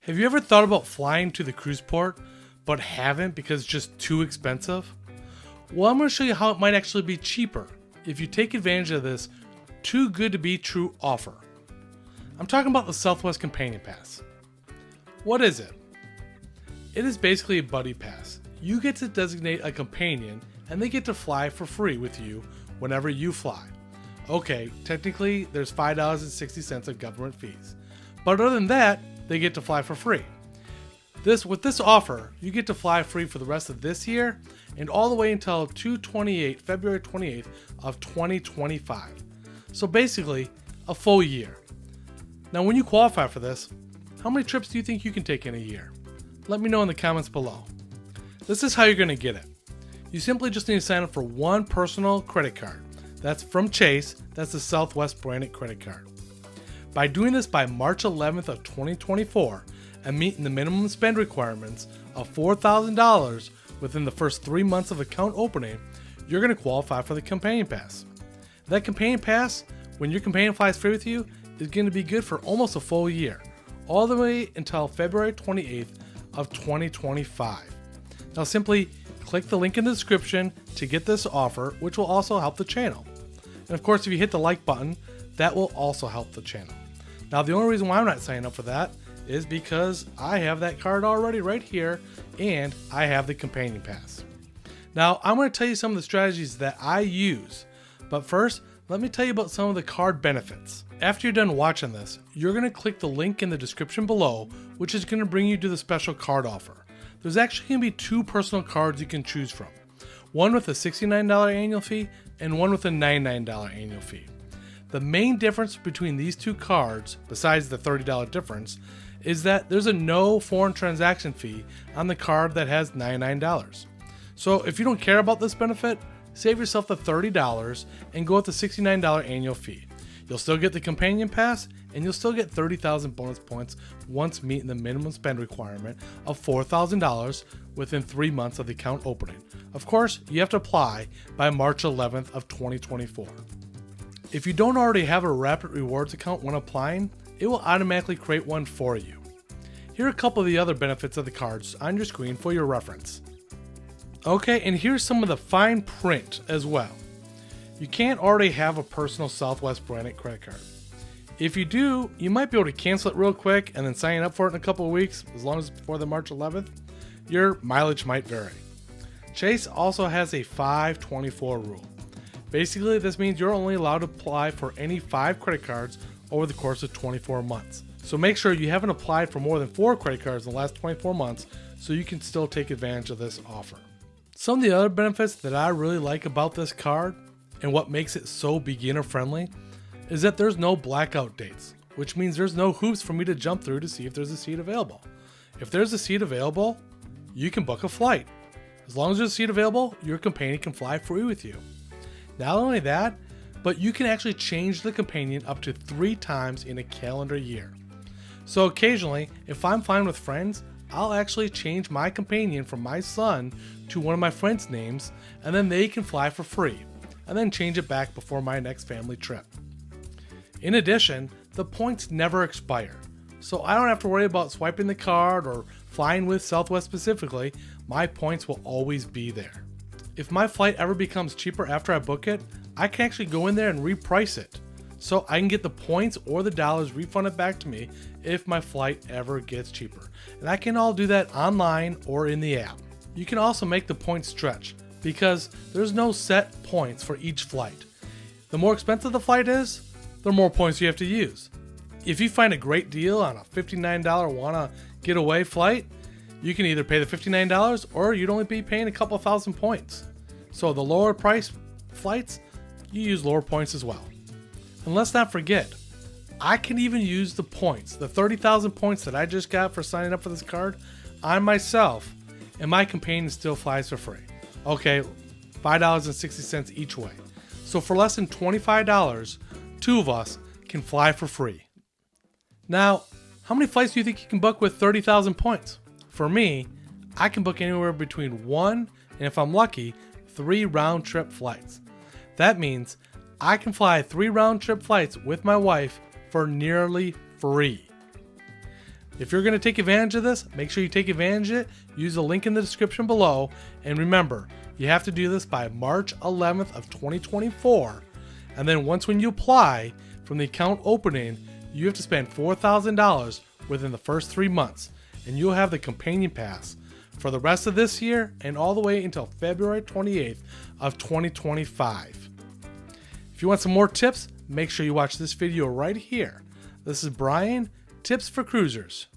Have you ever thought about flying to the cruise port, but haven't because it's just too expensive? Well, I'm going to show you how it might actually be cheaper if you take advantage of this too good to be true offer. I'm talking about the Southwest Companion Pass. What is it? It is basically a buddy pass. You get to designate a companion and they get to fly for free with you whenever you fly. Okay, technically there's $5.60 of government fees, but other than that, they get to fly for free. With this offer, you get to fly free for the rest of this year and all the way until February 28th of 2025. So basically, a full year. Now when you qualify for this, how many trips do you think you can take in a year? Let me know in the comments below. This is how you're going to get it. You simply just need to sign up for one personal credit card. That's from Chase. That's the Southwest branded credit card. By doing this by March 11th of 2024 and meeting the minimum spend requirements of $4,000 within the first 3 months of account opening, you're going to qualify for the Companion Pass. That Companion Pass, when your companion flies free with you, is going to be good for almost a full year, all the way until February 28th of 2025. Now simply click the link in the description to get this offer, which will also help the channel. And of course, if you hit the like button, that will also help the channel. Now the only reason why I'm not signing up for that is because I have that card already right here and I have the Companion Pass. Now I'm going to tell you some of the strategies that I use, but first let me tell you about some of the card benefits. After you're done watching this, you're going to click the link in the description below, which is going to bring you to the special card offer. There's actually going to be two personal cards you can choose from. One with a $69 annual fee and one with a $99 annual fee. The main difference between these two cards, besides the $30 difference, is that there's a no foreign transaction fee on the card that has $99. So if you don't care about this benefit, save yourself the $30 and go with the $69 annual fee. You'll still get the Companion Pass and you'll still get 30,000 bonus points once meeting the minimum spend requirement of $4,000 within 3 months of the account opening. Of course, you have to apply by March 11th of 2024. If you don't already have a Rapid Rewards account when applying, it will automatically create one for you. Here are a couple of the other benefits of the cards on your screen for your reference. Okay, and here's some of the fine print as well. You can't already have a personal Southwest branded credit card. If you do, you might be able to cancel it real quick and then sign up for it in a couple of weeks, as long as it's before the March 11th. Your mileage might vary. Chase also has a 5-24 rule. Basically, this means you're only allowed to apply for any 5 credit cards over the course of 24 months. So make sure you haven't applied for more than 4 credit cards in the last 24 months so you can still take advantage of this offer. Some of the other benefits that I really like about this card and what makes it so beginner friendly is that there's no blackout dates, which means there's no hoops for me to jump through to see if there's a seat available. If there's a seat available, you can book a flight. As long as there's a seat available, your companion can fly free with you. Not only that, but you can actually change the companion up to 3 times in a calendar year. So occasionally, if I'm flying with friends, I'll actually change my companion from my son to one of my friends' names, and then they can fly for free, and then change it back before my next family trip. In addition, the points never expire, so I don't have to worry about swiping the card or flying with Southwest specifically. My points will always be there. If my flight ever becomes cheaper after I book it, I can actually go in there and reprice it, so I can get the points or the dollars refunded back to me if my flight ever gets cheaper. And I can all do that online or in the app. You can also make the points stretch because there's no set points for each flight. The more expensive the flight is, the more points you have to use. If you find a great deal on a $59 wanna get away flight, you can either pay the $59 or you'd only be paying a couple thousand points. So the lower price flights, you use lower points as well. And let's not forget, I can even use the points, the 30,000 points that I just got for signing up for this card, on myself, and my companion still flies for free. Okay, $5.60 each way. So for less than $25, 2 of us can fly for free. Now, how many flights do you think you can book with 30,000 points? For me, I can book anywhere between 1 and, if I'm lucky, 3 round-trip flights. That means I can fly 3 round-trip flights with my wife for nearly free. If you're going to take advantage of this, make sure you take advantage of it. Use the link in the description below. And remember, you have to do this by March 11th of 2024. And then when you apply from the account opening, you have to spend $4,000 within the first 3 months. And you'll have the companion pass for the rest of this year and all the way until February 28th of 2025. If you want some more tips, make sure you watch this video right here. This is Brian, Tips for Cruisers.